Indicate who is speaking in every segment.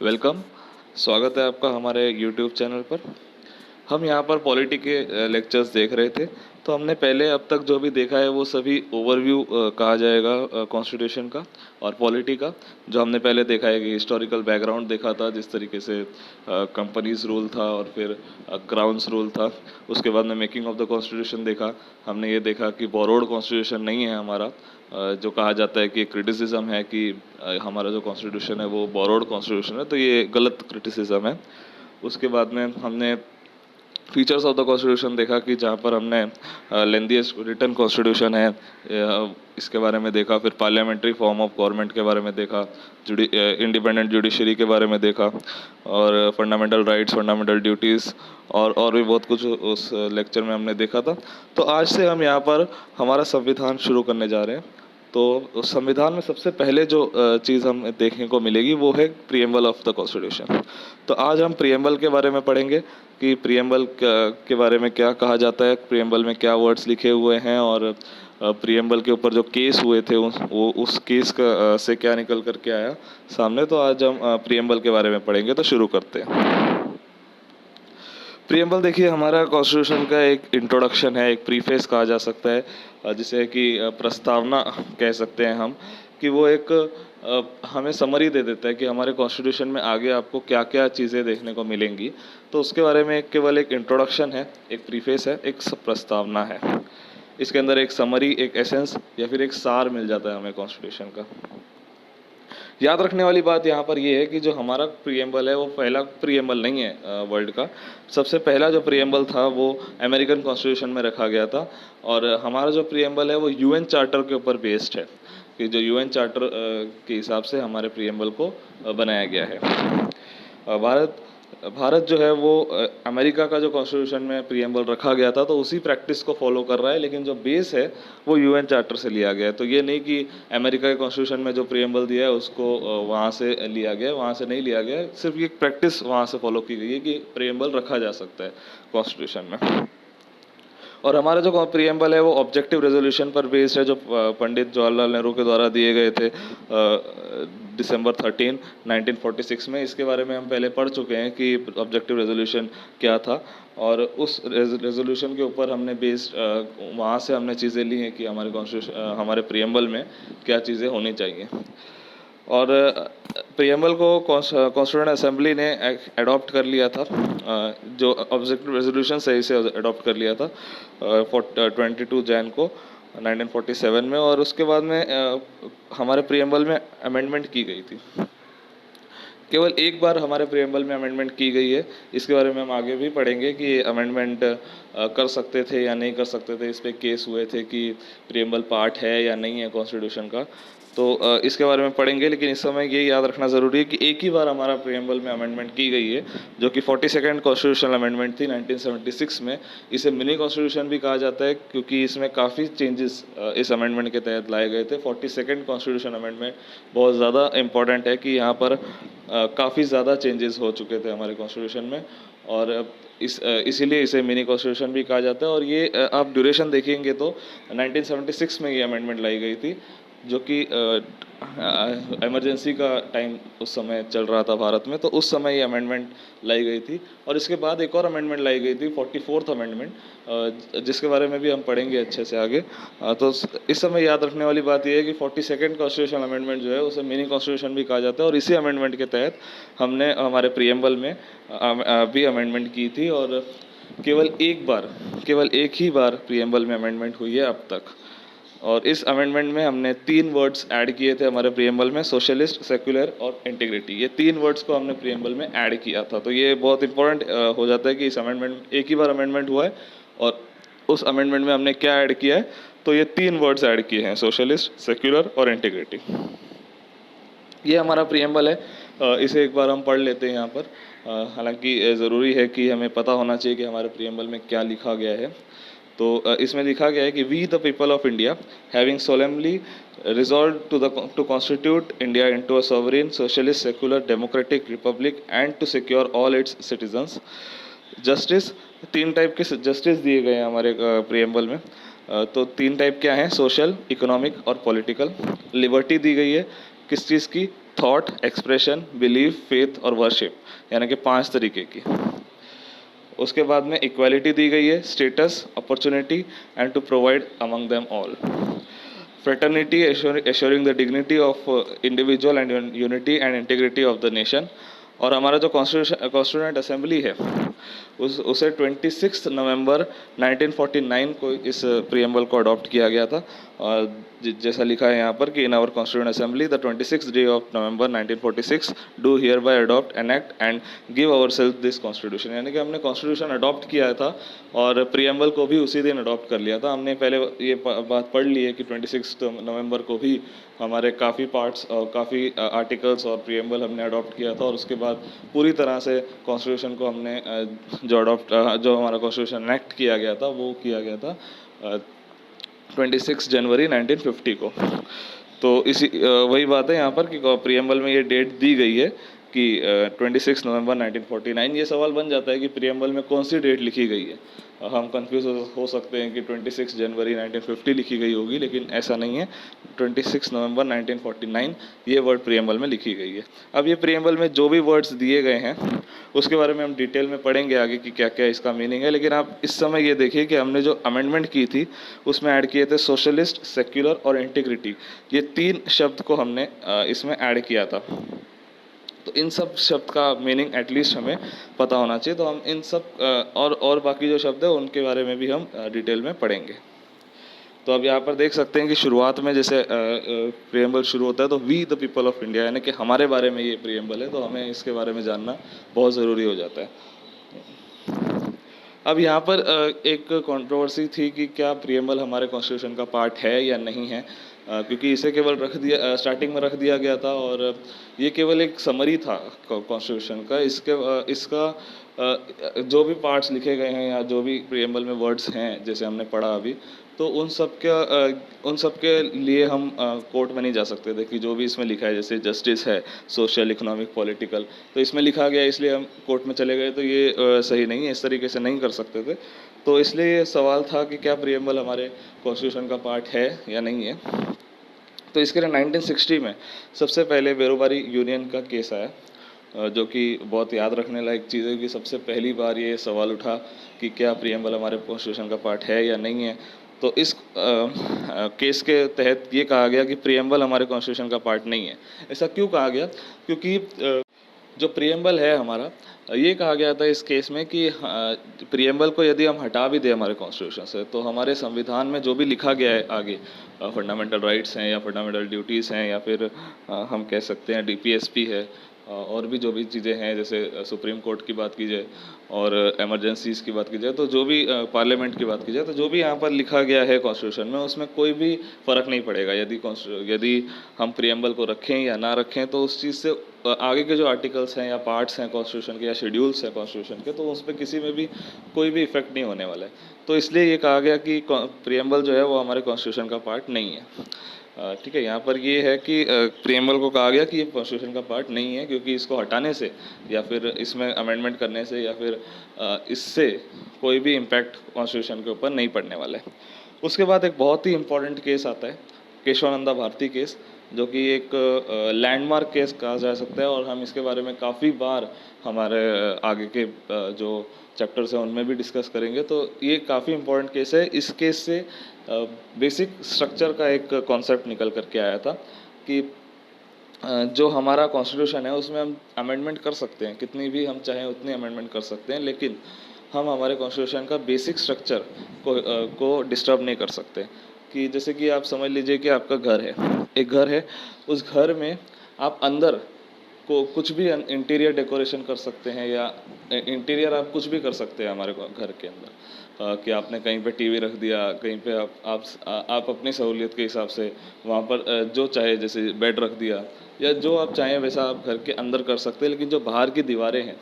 Speaker 1: Welcome. स्वागत है आपका हमारे यूट्यूब चैनल पर। हम यहाँ पर पॉलिटी के लेक्चर्स देख रहे थे। तो हमने पहले अब तक जो भी देखा है वो सभी ओवरव्यू कहा जाएगा कॉन्स्टिट्यूशन का और पॉलिटी का। जो हमने पहले देखा है कि हिस्टोरिकल बैकग्राउंड देखा था, जिस तरीके से कंपनीज रूल था और फिर क्राउन्स रूल था। उसके बाद में मेकिंग ऑफ द कॉन्स्टिट्यूशन देखा। हमने ये देखा कि बोरोड कॉन्स्टिट्यूशन नहीं है हमारा, जो कहा जाता है कि क्रिटिसिज्म है कि हमारा जो कॉन्स्टिट्यूशन है वो बोरोड कॉन्स्टिट्यूशन है, तो ये गलत क्रिटिसिज्म है। उसके बाद में हमने फीचर्स ऑफ द कॉन्स्टिट्यूशन देखा कि जहाँ पर हमने लेंथीएस्ट रिटन कॉन्स्टिट्यूशन है इसके बारे में देखा। फिर पार्लियामेंट्री फॉर्म ऑफ गवर्नमेंट के बारे में देखा, इंडिपेंडेंट जुडिशरी के बारे में देखा, और फंडामेंटल राइट्स, फंडामेंटल ड्यूटीज़ और भी बहुत कुछ उस लेक्चर में हमने देखा था। तो आज से हम यहाँ पर हमारा संविधान शुरू करने जा रहे हैं। तो उस संविधान में सबसे पहले जो चीज़ हम देखने को मिलेगी वो है प्रीएम्बल ऑफ द कॉन्स्टिट्यूशन। तो आज हम प्रीएम्बल के बारे में पढ़ेंगे कि प्रीएम्बल के बारे में क्या कहा जाता है, प्रीएम्बल में क्या वर्ड्स लिखे हुए हैं, और प्रीएम्बल के ऊपर जो केस हुए थे उस केस का से क्या निकल कर के आया सामने। तो आज हम प्रीएम्बल के बारे में पढ़ेंगे। तो शुरू करते हैं। प्रीएम्बल देखिए, हमारा कॉन्स्टिट्यूशन का एक इंट्रोडक्शन है, एक प्रीफेस कहा जा सकता है, जिसे कि प्रस्तावना कह सकते हैं हम। कि वो एक हमें समरी दे देता है कि हमारे कॉन्स्टिट्यूशन में आगे आपको क्या क्या चीज़ें देखने को मिलेंगी। तो उसके बारे में केवल एक इंट्रोडक्शन है, एक प्रीफेस है, एक प्रस्तावना है। इसके अंदर एक समरी, एक एसेंस या फिर एक सार मिल जाता है हमें कॉन्स्टिट्यूशन का। याद रखने वाली बात यहाँ पर ये है कि जो हमारा प्रीएम्बल है वो पहला प्रीएम्बल नहीं है वर्ल्ड का। सबसे पहला जो प्रीएम्बल था वो अमेरिकन कॉन्स्टिट्यूशन में रखा गया था, और हमारा जो प्रीएम्बल है वो यूएन चार्टर के ऊपर बेस्ड है, कि जो यूएन चार्टर के हिसाब से हमारे प्रीएम्बल को बनाया गया है। भारत जो है वो अमेरिका का जो कॉन्स्टिट्यूशन में प्रीएम्बल रखा गया था तो उसी प्रैक्टिस को फॉलो कर रहा है, लेकिन जो बेस है वो यूएन चार्टर से लिया गया है। तो ये नहीं कि अमेरिका के कॉन्स्टिट्यूशन में जो प्रीएम्बल दिया है उसको वहाँ से लिया गया है, वहाँ से नहीं लिया गया है। सिर्फ ये प्रैक्टिस वहाँ से फॉलो की गई है कि प्रीएम्बल रखा जा सकता है कॉन्स्टिट्यूशन में। और हमारा जो प्रीएम्बल है वो ऑब्जेक्टिव रेजोल्यूशन पर बेस्ड है, जो पंडित जवाहरलाल नेहरू के द्वारा दिए गए थे दिसंबर 13, 1946 में। इसके बारे में हम पहले पढ़ चुके हैं कि ऑब्जेक्टिव रेजोल्यूशन क्या था, और उस रेजोल्यूशन के ऊपर हमने बेस्ड वहाँ से हमने चीज़ें ली हैं कि हमारे कॉन्स्टिट्यूशन, हमारे प्रीएम्बल में क्या चीज़ें होनी चाहिए। और प्रीएम्बल को कॉन्स्टिट्यूएंट असेंबली ने अडॉप्ट कर लिया था, जो ऑब्जेक्टिव रेजोल्यूशन से इसे अडॉप्ट कर लिया था 22 जैन को 1947 में। और उसके बाद में हमारे प्रीएम्बल में अमेंडमेंट की गई थी। केवल एक बार हमारे प्रीएम्बल में अमेंडमेंट की गई है। इसके बारे में हम आगे भी पढ़ेंगे कि अमेंडमेंट कर सकते थे या नहीं कर सकते थे। इस पर केस हुए थे कि प्रीएम्बल पार्ट है या नहीं है कॉन्स्टिट्यूशन का। तो इसके बारे में पढ़ेंगे, लेकिन इस समय ये याद रखना ज़रूरी है कि एक ही बार हमारा प्रीएम्बल में अमेंडमेंट की गई है, जो कि 42nd कॉन्स्टिट्यूशनल अमेंडमेंट थी 1976 में। इसे मिनी कॉन्स्टिट्यूशन भी कहा जाता है क्योंकि इसमें काफ़ी चेंजेस इस अमेंडमेंट के तहत लाए गए थे। 42nd कॉन्स्टिट्यूशन अमेंडमेंट बहुत ज़्यादा इंपॉर्टेंट है कि यहाँ पर काफ़ी ज़्यादा चेंजेस हो चुके थे हमारे कॉन्स्टिट्यूशन में, और इसीलिए इसे मिनी कॉन्स्टिट्यूशन भी कहा जाता है। और ये आप ड्यूरेशन देखेंगे तो 1976 में ये अमेंडमेंट लाई गई थी, जो कि इमरजेंसी का टाइम उस समय चल रहा था भारत में, तो उस समय ये अमेंडमेंट लाई गई थी। और इसके बाद एक और अमेंडमेंट लाई गई थी 44th अमेंडमेंट, जिसके बारे में भी हम पढ़ेंगे अच्छे से आगे। तो इस समय याद रखने वाली बात यह है कि 42nd कॉन्स्टिट्यूशन अमेंडमेंट जो है उसे मिनी कॉन्स्टिट्यूशन भी कहा जाता है, और इसी अमेंडमेंट के तहत हमने हमारे प्रीएम्बल में भी अमेंडमेंट की थी। और केवल एक ही बार प्रीएम्बल में अमेंडमेंट हुई है अब तक। और इस अमेंडमेंट में हमने 3 वर्ड्स ऐड किए थे हमारे प्रीएम्बल में, सोशलिस्ट, सेक्युलर और इंटीग्रिटी। ये 3 वर्ड्स को हमने प्रीएम्बल में ऐड किया था। तो ये बहुत इंपॉर्टेंट हो जाता है कि इस अमेंडमेंट एक ही बार अमेंडमेंट हुआ है, और उस अमेंडमेंट में हमने क्या ऐड किया है। तो ये 3 वर्ड्स ऐड किए हैं, सोशलिस्ट, सेक्युलर और इंटीग्रिटी। ये हमारा प्रीएम्बल है। इसे एक बार हम पढ़ लेते हैं यहाँ पर। हालांकि ज़रूरी है कि हमें पता होना चाहिए कि हमारे प्रीएम्बल में क्या लिखा गया है। तो इसमें लिखा गया है कि we the people of India having solemnly resolved to constitute India into a sovereign, socialist, secular, democratic republic and to secure all its citizens justice। 3 type के जस्टिस दिए गए हैं हमारे प्रीएम्बल में। तो 3 टाइप क्या हैं, सोशल, इकोनॉमिक और पॉलिटिकल। लिबर्टी दी गई है किस चीज़ की, थॉट, एक्सप्रेशन, बिलीफ, फेथ और वर्शिप, यानी कि 5 तरीके की। उसके बाद में इक्वालिटी दी गई है, status, opportunity and to provide among them all. Fraternity, assuring the dignity of individual and unity and integrity of the nation. और हमारा जो कॉन्स्टिट्यूएंट असेंबली है उसे 26 नवंबर 1949 को इस प्रियम्बल को अडॉप्ट किया गया था। और जैसा लिखा है यहाँ पर कि in our constituent assembly the 26th day of November 1946 do hereby adopt enact and give our self this constitution, यानी कि हमने कॉन्स्टिट्यूशन अडॉप्ट किया था और प्रियम्बल को भी उसी दिन अडॉप्ट कर लिया था। हमने पहले ये बात पढ़ ली है कि 26 नवंबर को भी हमारे काफ़ी पार्ट्स और काफ़ी आर्टिकल्स और प्रियम्बल हमने अडॉप्ट किया था और उसके बाद पूरी तरह से कॉन्स्टिट्यूशन को हमने जो हमारा कॉन्स्टिट्यूशन एक्ट किया गया था वो किया गया था 26 जनवरी 1950 को। तो इसी वही बात है यहाँ पर कि प्रियम्बल में ये डेट दी गई है कि 26 नवंबर 1949। ये सवाल बन जाता है कि प्रियम्बल में कौन सी डेट लिखी गई है। हम कंफ्यूज हो सकते हैं कि 26 जनवरी 1950 लिखी गई होगी, लेकिन ऐसा नहीं है। 26 नवंबर 1949 ये वर्ड प्रियम्बल में लिखी गई है। अब ये प्रियम्बल में जो भी वर्ड्स दिए गए हैं उसके बारे में हम डिटेल में पढ़ेंगे आगे कि क्या क्या इसका मीनिंग है, लेकिन आप इस समय ये देखिए कि हमने जो अमेंडमेंट की थी उसमें ऐड किए थे सोशलिस्ट, सेक्युलर और इंटीग्रिटी। ये 3 शब्द को हमने इसमें ऐड किया था। तो इन सब शब्द का मीनिंग एटलीस्ट हमें पता होना चाहिए। तो हम इन सब और बाकी जो शब्द है उनके बारे में भी हम डिटेल में पढ़ेंगे। तो अब यहाँ पर देख सकते हैं कि शुरुआत में जैसे प्रियम्बल शुरू होता है तो we the people of India, यानी कि हमारे बारे में ये प्रियम्बल है, तो हमें इसके बारे में जानना बहुत ज़रूरी हो जाता है। अब यहाँ पर एक कंट्रोवर्सी थी कि क्या प्रियम्बल हमारे कॉन्स्टिट्यूशन का पार्ट है या नहीं है, क्योंकि इसे केवल स्टार्टिंग में रख दिया गया था और ये केवल एक समरी था कॉन्स्टिट्यूशन का। इसका जो भी पार्ट्स लिखे गए हैं या जो भी प्रियम्बल में वर्ड्स हैं जैसे हमने पढ़ा अभी, तो उन सब के लिए हम कोर्ट में नहीं जा सकते थे कि जो भी इसमें लिखा है, जैसे जस्टिस है, सोशल, इकोनॉमिक, पॉलिटिकल, तो इसमें लिखा गया इसलिए हम कोर्ट में चले गए, तो ये सही नहीं है। इस तरीके से नहीं कर सकते थे। तो इसलिए ये सवाल था कि क्या प्रियम्बल हमारे कॉन्स्टिट्यूशन का पार्ट है या नहीं है। तो इसके लिए 1960 में सबसे पहले बेरोबारी यूनियन का केस आया, जो कि बहुत याद रखने लायक चीज़ है कि सबसे पहली बार ये सवाल उठा कि क्या प्रियम्बल हमारे कॉन्स्टिट्यूशन का पार्ट है या नहीं है। तो इस केस के तहत ये कहा गया कि प्रियम्बल हमारे कॉन्स्टिट्यूशन का पार्ट नहीं है। ऐसा क्यों कहा गया? क्योंकि जो प्रियम्बल है हमारा, ये कहा गया था इस केस में कि प्रियम्बल को यदि हम हटा भी दें हमारे कॉन्स्टिट्यूशन से, तो हमारे संविधान में जो भी लिखा गया है आगे, फंडामेंटल राइट्स हैं या फंडामेंटल ड्यूटीज़ हैं या फिर हम कह सकते हैं डीपीएसपी है, और भी जो भी चीज़ें हैं जैसे सुप्रीम कोर्ट की बात की जाए और एमरजेंसीज की बात की जाए, तो जो भी पार्लियामेंट की बात की जाए, तो जो भी यहाँ पर लिखा गया है कॉन्स्टिट्यूशन में उसमें कोई भी फ़र्क नहीं पड़ेगा। यदि हम प्रियम्बल को रखें या ना रखें, तो उस चीज़ से आगे के जो आर्टिकल्स हैं या पार्ट्स हैं कॉन्स्टिट्यूशन के या शेड्यूल्स हैं कॉन्स्टिट्यूशन के, तो उस पर किसी में भी कोई भी इफेक्ट नहीं होने वाला है। तो इसलिए ये कहा गया कि प्रियम्बल जो है वो हमारे कॉन्स्टिट्यूशन का पार्ट नहीं है। ठीक है, यहाँ पर ये है कि प्रियम्बल को कहा गया कि ये कॉन्स्टिट्यूशन का पार्ट नहीं है, क्योंकि इसको हटाने से या फिर इसमें अमेंडमेंट करने से या फिर इससे कोई भी इम्पैक्ट कॉन्स्टिट्यूशन के ऊपर नहीं पड़ने वाला है। उसके बाद एक बहुत ही इम्पोर्टेंट केस आता है, केशवानंदा भारती केस, जो कि एक लैंडमार्क केस कहा जा सकता है और हम इसके बारे में काफ़ी बार हमारे आगे के जो चैप्टर्स हैं उनमें भी डिस्कस करेंगे। तो ये काफ़ी इम्पोर्टेंट केस है। इस केस से बेसिक स्ट्रक्चर का एक कॉन्सेप्ट निकल करके आया था कि जो हमारा कॉन्स्टिट्यूशन है उसमें हम अमेंडमेंट कर सकते हैं, कितनी भी हम चाहें उतनी अमेंडमेंट कर सकते हैं, लेकिन हम हमारे कॉन्स्टिट्यूशन का बेसिक स्ट्रक्चर को डिस्टर्ब नहीं कर सकते। कि जैसे कि आप समझ लीजिए कि आपका घर है, एक घर है, उस घर में आप अंदर को कुछ भी इंटीरियर डेकोरेशन कर सकते हैं या इंटीरियर आप कुछ भी कर सकते हैं हमारे घर के अंदर। कि आपने कहीं पे टीवी रख दिया, कहीं पे आप अपनी सहूलियत के हिसाब से वहाँ पर जो चाहे जैसे बेड रख दिया या जो आप चाहें वैसा आप घर के अंदर कर सकते हैं। लेकिन जो बाहर की दीवारें हैं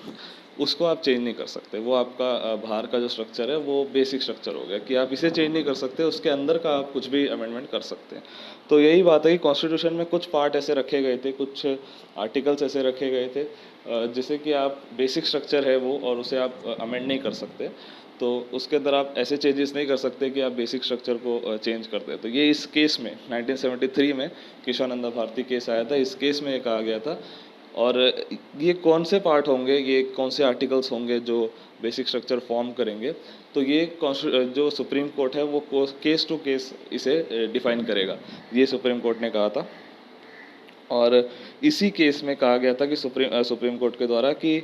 Speaker 1: उसको आप चेंज नहीं कर सकते। वो आपका बाहर का जो स्ट्रक्चर है वो बेसिक स्ट्रक्चर हो गया कि आप इसे चेंज नहीं कर सकते, उसके अंदर का आप कुछ भी अमेंडमेंट कर सकते हैं। तो यही बात है कि कॉन्स्टिट्यूशन में कुछ पार्ट ऐसे रखे गए थे, कुछ आर्टिकल्स ऐसे रखे गए थे जिसे कि आप बेसिक स्ट्रक्चर है वो, और उसे आप अमेंड नहीं कर सकते। तो उसके अंदर आप ऐसे चेंजेस नहीं कर सकते कि आप बेसिक स्ट्रक्चर को चेंज कर दें। तो ये इस केस में 1973 में केशवानंदा भारती केस आया था, इस केस में ये कहा गया था। और ये कौन से पार्ट होंगे, ये कौन से आर्टिकल्स होंगे जो बेसिक स्ट्रक्चर फॉर्म करेंगे, तो ये जो सुप्रीम कोर्ट है वो केस टू केस इसे डिफाइन करेगा, ये सुप्रीम कोर्ट ने कहा था। और इसी केस में कहा गया था कि सुप्रीम कोर्ट के द्वारा कि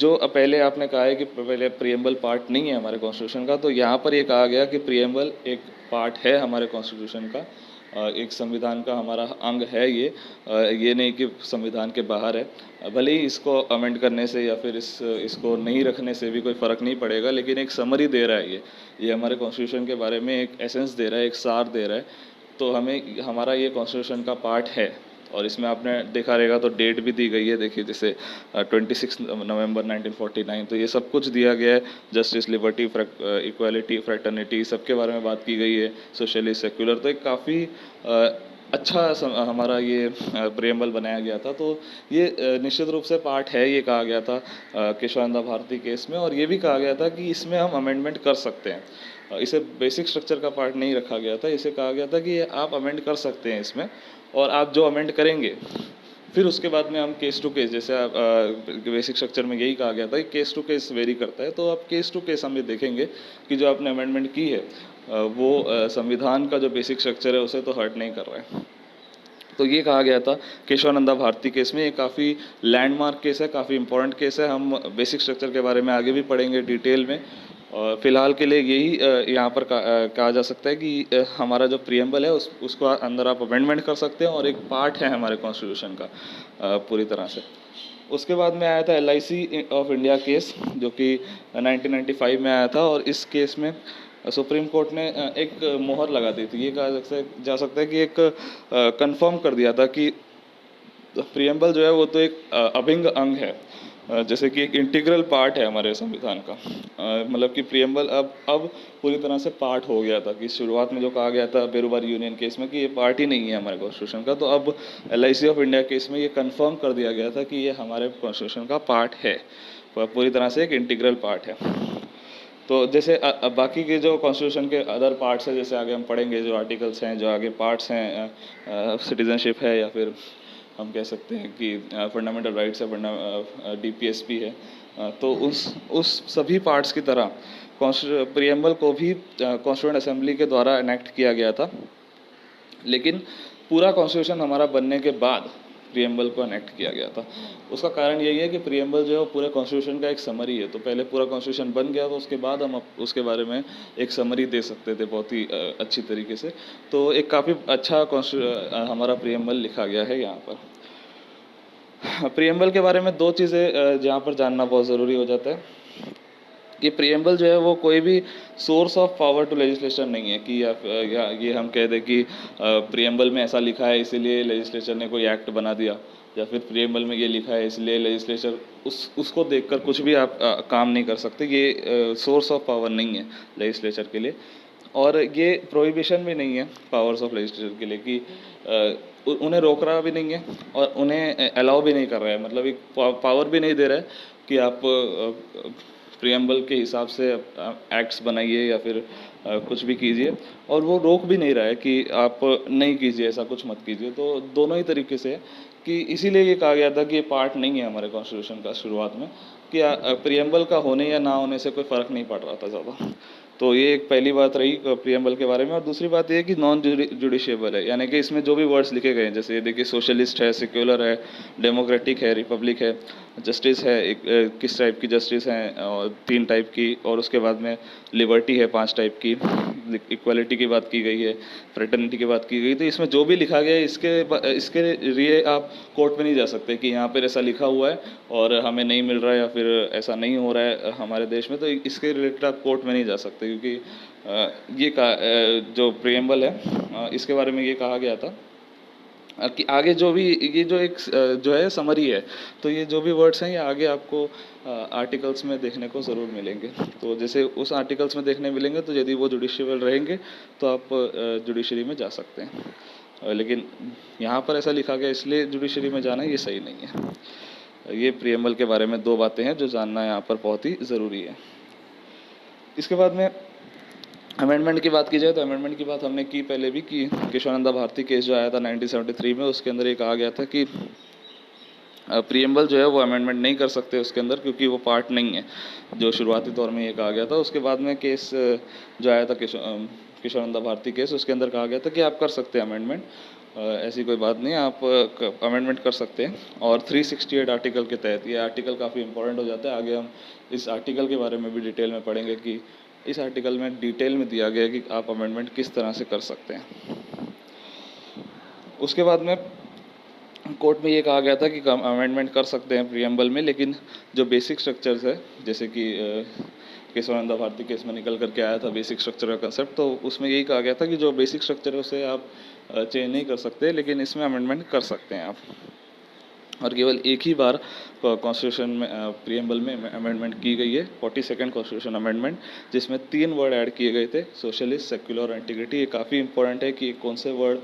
Speaker 1: जो पहले आपने कहा है कि पहले प्रियम्बल पार्ट नहीं है हमारे कॉन्स्टिट्यूशन का, तो यहाँ पर ये कहा गया कि प्रियम्बल एक पार्ट है हमारे कॉन्स्टिट्यूशन का, एक संविधान का हमारा अंग है ये नहीं कि संविधान के बाहर है। भले ही इसको अमेंड करने से या फिर इसको नहीं रखने से भी कोई फ़र्क नहीं पड़ेगा, लेकिन एक समरी दे रहा है ये हमारे कॉन्स्टिट्यूशन के बारे में एक एसेंस दे रहा है, एक सार दे रहा है। तो हमें हमारा ये कॉन्स्टिट्यूशन का पार्ट है। और इसमें आपने देखा रहेगा तो डेट भी दी गई है, देखिए जैसे 26 नवंबर 1949, तो ये सब कुछ दिया गया है। जस्टिस, लिबर्टी, इक्वालिटी, फ्रेटर्निटी, सबके बारे में बात की गई है, सोशलिस्ट, सेक्युलर। तो एक काफ़ी अच्छा हमारा ये प्रियम्बल बनाया गया था। तो ये निश्चित रूप से पार्ट है, ये कहा गया था केशवानंदा भारती केस में। और ये भी कहा गया था कि इसमें हम अमेंडमेंट कर सकते हैं, इसे बेसिक स्ट्रक्चर का पार्ट नहीं रखा गया था। इसे कहा गया था कि आप अमेंड कर सकते हैं इसमें, और आप जो अमेंड करेंगे फिर उसके बाद में हम केस टू केस, जैसे आप बेसिक स्ट्रक्चर में यही कहा गया था कि केस टू केस वेरी करता है, तो आप केस टू केस हम ये देखेंगे कि जो आपने अमेंडमेंट की है वो संविधान का जो बेसिक स्ट्रक्चर है उसे तो हर्ट नहीं कर रहा है। तो ये कहा गया था केशवानंदा भारती केस में। ये काफ़ी लैंडमार्क केस है, काफ़ी इंपॉर्टेंट केस है। हम बेसिक स्ट्रक्चर के बारे में आगे भी पढ़ेंगे डिटेल में, और फिलहाल के लिए यही यहाँ पर कहा जा सकता है कि हमारा जो प्रियम्बल है उसको अंदर आप अमेंडमेंट कर सकते हैं, और एक पार्ट है हमारे कॉन्स्टिट्यूशन का पूरी तरह से। उसके बाद में आया था LIC ऑफ इंडिया केस, जो कि 1995 में आया था। और इस केस में सुप्रीम कोर्ट ने एक मोहर लगा दी थी, ये कहा जा सकता है कि एक कंफर्म कर दिया था कि प्रियम्बल जो है वो तो एक अभिन्न अंग है, जैसे कि एक इंटीग्रल पार्ट है हमारे संविधान का। मतलब कि प्रियम्बल अब पूरी तरह से पार्ट हो गया था, कि शुरुआत में जो कहा गया था बेरुबार यूनियन केस में कि ये पार्ट ही नहीं है हमारे कॉन्स्टिट्यूशन का, तो अब LIC ऑफ इंडिया केस में ये कंफर्म कर दिया गया था कि ये हमारे कॉन्स्टिट्यूशन का पार्ट है, पूरी तरह से एक इंटीग्रल पार्ट है। तो जैसे बाकी के जो कॉन्स्टिट्यूशन के अदर पार्ट्स हैं, जैसे आगे हम पढ़ेंगे जो आर्टिकल्स हैं, जो आगे पार्ट्स हैं, सिटीजनशिप है, या फिर हम कह सकते हैं कि फंडामेंटल राइट्स है, DPSP है, तो उस सभी पार्ट्स की तरह प्रियम्बल को भी कॉन्स्टिट्यूएंट असेंबली के द्वारा एनेक्ट किया गया था। लेकिन पूरा कॉन्स्टिट्यूशन हमारा बनने के बाद प्रियम्बल को एनेक्ट किया गया था। उसका कारण यही है कि प्रियम्बल जो है वो पूरे कॉन्स्टिट्यूशन का एक समरी है। तो पहले पूरा कॉन्स्टिट्यूशन बन गया, तो उसके बाद हम उसके बारे में एक समरी दे सकते थे बहुत ही अच्छी तरीके से। तो एक काफ़ी अच्छा हमारा प्रियम्बल लिखा गया है यहाँ पर। प्रियम्बल के बारे में दो चीज़ें जहाँ पर जानना बहुत ज़रूरी हो जाता है कि प्रियम्बल जो है वो कोई भी source of power to legislation नहीं है कि या ये हम कह दें कि प्रियम्बल में ऐसा लिखा है इसीलिए लेजिस्लेचर ने कोई एक्ट बना दिया, या फिर प्रियम्बल में ये लिखा है इसलिए लेजिस्लेचर उसको देखकर कुछ भी आप काम नहीं कर सकते। ये सोर्स ऑफ पावर नहीं है लेजिस्लेचर के लिए, और ये प्रोहिबिशन भी नहीं है पावर्स ऑफ लेजिस्लेचर के लिए कि उन्हें रोक रहा भी नहीं है और उन्हें अलाउ भी नहीं कर रहा है। मतलब एक पावर भी नहीं दे रहा है कि आप प्रियम्बल के हिसाब से एक्ट्स बनाइए या फिर कुछ भी कीजिए, और वो रोक भी नहीं रहा है कि आप नहीं कीजिए, ऐसा कुछ मत कीजिए। तो दोनों ही तरीके से कि इसीलिए ये कहा गया था कि ये पार्ट नहीं है हमारे कॉन्स्टिट्यूशन का शुरुआत में, कि प्रियम्बल का होने या ना होने से कोई फ़र्क नहीं पड़ रहा था ज़्यादा। तो ये एक पहली बात रही प्रियम्बल के बारे में। और दूसरी बात ये है कि नॉन जुडिशियबल है, यानी कि इसमें जो भी वर्ड्स लिखे गए हैं, जैसे ये देखिए सोशलिस्ट है, सेक्युलर है, डेमोक्रेटिक है, रिपब्लिक है, जस्टिस है, किस टाइप की जस्टिस हैं, और 3 टाइप की, और उसके बाद में लिबर्टी है 5 टाइप की, इक्वालिटी की बात की गई है, फ्रेटर्निटी की बात की गई। तो इसमें जो भी लिखा गया है इसके लिए आप कोर्ट में नहीं जा सकते कि यहाँ पर ऐसा लिखा हुआ है और हमें नहीं मिल रहा है, या फिर ऐसा नहीं हो रहा है हमारे देश में, तो इसके रिलेटेड आप कोर्ट में नहीं जा सकते। क्योंकि ये जो प्रियम्बल है इसके बारे में ये कहा गया था कि आगे जो भी ये जो एक जो है समरी है, तो ये जो भी वर्ड्स हैं ये आगे आपको आर्टिकल्स में देखने को ज़रूर मिलेंगे। तो जैसे उस आर्टिकल्स में देखने मिलेंगे, तो यदि वो जुडिशियल रहेंगे तो आप जुडिशरी में जा सकते हैं। लेकिन यहाँ पर ऐसा लिखा गया इसलिए जुडिशरी में जाना ये सही नहीं है। ये प्रियम्बल के बारे में 2 बातें हैं जो जानना यहाँ पर बहुत ही ज़रूरी है। इसके बाद में अमेंडमेंट की बात की जाए तो अमेंडमेंट की बात हमने की पहले भी कि केशवानंदा भारती केस जो आया था 1973 में, उसके अंदर ये कहा गया था कि प्रियम्बल जो है वो अमेंडमेंट नहीं कर सकते उसके अंदर, क्योंकि वो पार्ट नहीं है, जो शुरुआती तौर में ये कहा गया था। उसके बाद में केस जो आया था केशवानंदा भारती केस, उसके अंदर कहा गया था कि आप कर सकते हैं अमेंडमेंट, ऐसी कोई बात नहीं, आप अमेंडमेंट कर सकते हैं। और 368 आर्टिकल के तहत ये आर्टिकल काफ़ी इंपॉर्टेंट हो जाता है। आगे हम इस आर्टिकल के बारे में भी डिटेल में पढ़ेंगे कि इस आर्टिकल में डिटेल में दिया गया है कि आप अमेंडमेंट किस तरह से कर सकते हैं। उसके बाद में कोर्ट में ये कहा गया था कि अमेंडमेंट कर सकते हैं प्रियम्बल में, लेकिन जो बेसिक स्ट्रक्चर्स है, जैसे कि केशवानंदा भारती केस में निकल करके आया था बेसिक स्ट्रक्चर का कंसेप्ट, तो उसमें यही कहा गया था कि जो बेसिक स्ट्रक्चर है उसे आप चेंज नहीं कर सकते, लेकिन इसमें अमेंडमेंट कर सकते हैं आप। और केवल एक ही बार कॉन्स्टिट्यूशन में प्रियम्बल में अमेंडमेंट की गई है, 42nd कॉन्स्टिट्यूशन अमेंडमेंट, जिसमें 3 वर्ड ऐड किए गए थे, सोशलिस्ट, सेक्युलर और इंटीग्रिटी। ये काफ़ी इंपॉर्टेंट है कि कौन से वर्ड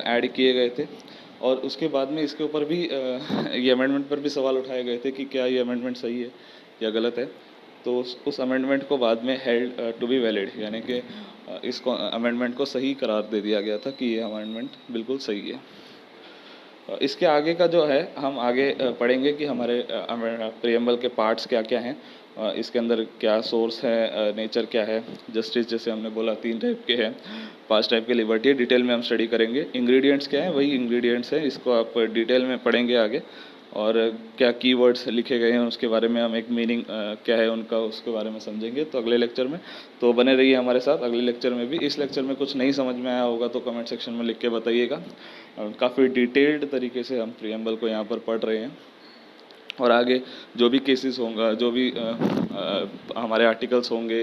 Speaker 1: ऐड किए गए थे। और उसके बाद में इसके ऊपर भी ये अमेंडमेंट पर भी सवाल उठाए गए थे कि क्या ये अमेंडमेंट सही है या गलत है। तो उस अमेंडमेंट को बाद में हेल्ड टू बी वैलिड, यानी कि इस अमेंडमेंट को सही करार दे दिया गया था कि ये अमेंडमेंट बिल्कुल सही है। इसके आगे का जो है हम आगे पढ़ेंगे कि हमारे प्रियम्बल के पार्ट्स क्या क्या हैं, इसके अंदर क्या सोर्स है, नेचर क्या है। जस्टिस जैसे हमने बोला 3 टाइप के हैं, 5 टाइप के लिबर्टी है, डिटेल में हम स्टडी करेंगे। इंग्रेडिएंट्स क्या है, वही इंग्रेडिएंट्स हैं, इसको आप डिटेल में पढ़ेंगे आगे। और क्या कीवर्ड्स लिखे गए हैं उसके बारे में हम एक मीनिंग क्या है उनका उसके बारे में समझेंगे तो अगले लेक्चर में। तो बने रहिए हमारे साथ अगले लेक्चर में भी। इस लेक्चर में कुछ नहीं समझ में आया होगा तो कमेंट सेक्शन में लिख के बताइएगा। काफ़ी डिटेल्ड तरीके से हम प्रियम्बल को यहाँ पर पढ़ रहे हैं, और आगे जो भी केसेस होंगे, जो भी हमारे आर्टिकल्स होंगे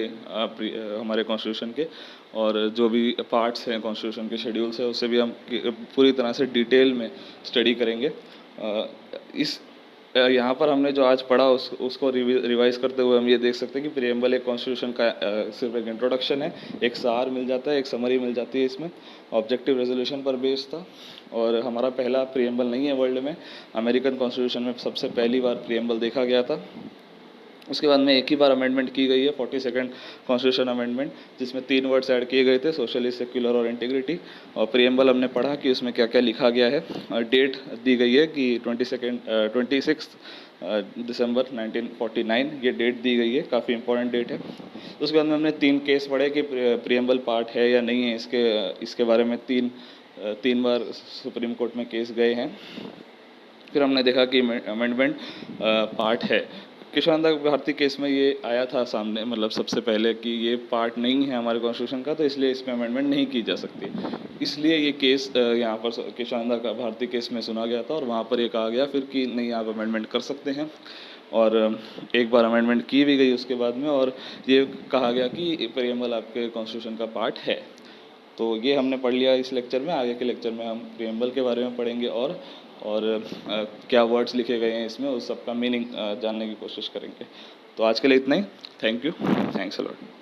Speaker 1: हमारे कॉन्स्टिट्यूशन के, और जो भी पार्ट्स हैं कॉन्स्टिट्यूशन के शेड्यूल्स है, उससे भी हम पूरी तरह से डिटेल में स्टडी करेंगे। इस यहाँ पर हमने जो आज पढ़ा उसको रिवाइज करते हुए हम ये देख सकते हैं कि प्रियम्बल एक कॉन्स्टिट्यूशन का सिर्फ एक इंट्रोडक्शन है, एक सार मिल जाता है, एक समरी मिल जाती है इसमें। ऑब्जेक्टिव रेजोल्यूशन पर बेस्ड था, और हमारा पहला प्रियम्बल नहीं है वर्ल्ड में, अमेरिकन कॉन्स्टिट्यूशन में सबसे पहली बार प्रियम्बल देखा गया था। उसके बाद में एक ही बार अमेंडमेंट की गई है, 42nd कॉन्स्टिट्यूशन अमेंडमेंट, जिसमें 3 वर्ड्स ऐड किए गए थे, सोशलिस्ट, सेक्युलर और इंटीग्रिटी। और प्रियम्बल हमने पढ़ा कि उसमें क्या क्या लिखा गया है, और डेट दी गई है कि 26 दिसंबर 1949 ये डेट दी गई है, काफ़ी इंपॉर्टेंट डेट है। उसके बाद में हमने 3 केस पढ़े कि प्रियम्बल पार्ट है या नहीं है, इसके बारे में 3 बार सुप्रीम कोर्ट में केस गए हैं। फिर हमने देखा कि अमेंडमेंट पार्ट है। केशवानंदा भारती केस में ये आया था सामने, मतलब सबसे पहले, कि ये पार्ट नहीं है हमारे कॉन्स्टिट्यूशन का, तो इसलिए इसमें अमेंडमेंट नहीं की जा सकती। इसलिए ये केस यहाँ पर केशवानंदा भारती केस में सुना गया था, और वहाँ पर ये कहा गया फिर कि नहीं, आप अमेंडमेंट कर सकते हैं। और एक बार अमेंडमेंट की भी गई उसके बाद में, और ये कहा गया कि प्रियम्बल आपके कॉन्स्टिट्यूशन का पार्ट है। तो ये हमने पढ़ लिया इस लेक्चर में। आगे के लेक्चर में हम प्रियम्बल के बारे में पढ़ेंगे, और क्या वर्ड्स लिखे गए हैं इसमें, उस सब का मीनिंग जानने की कोशिश करेंगे। तो आज के लिए इतना ही। Thank you, thanks a lot.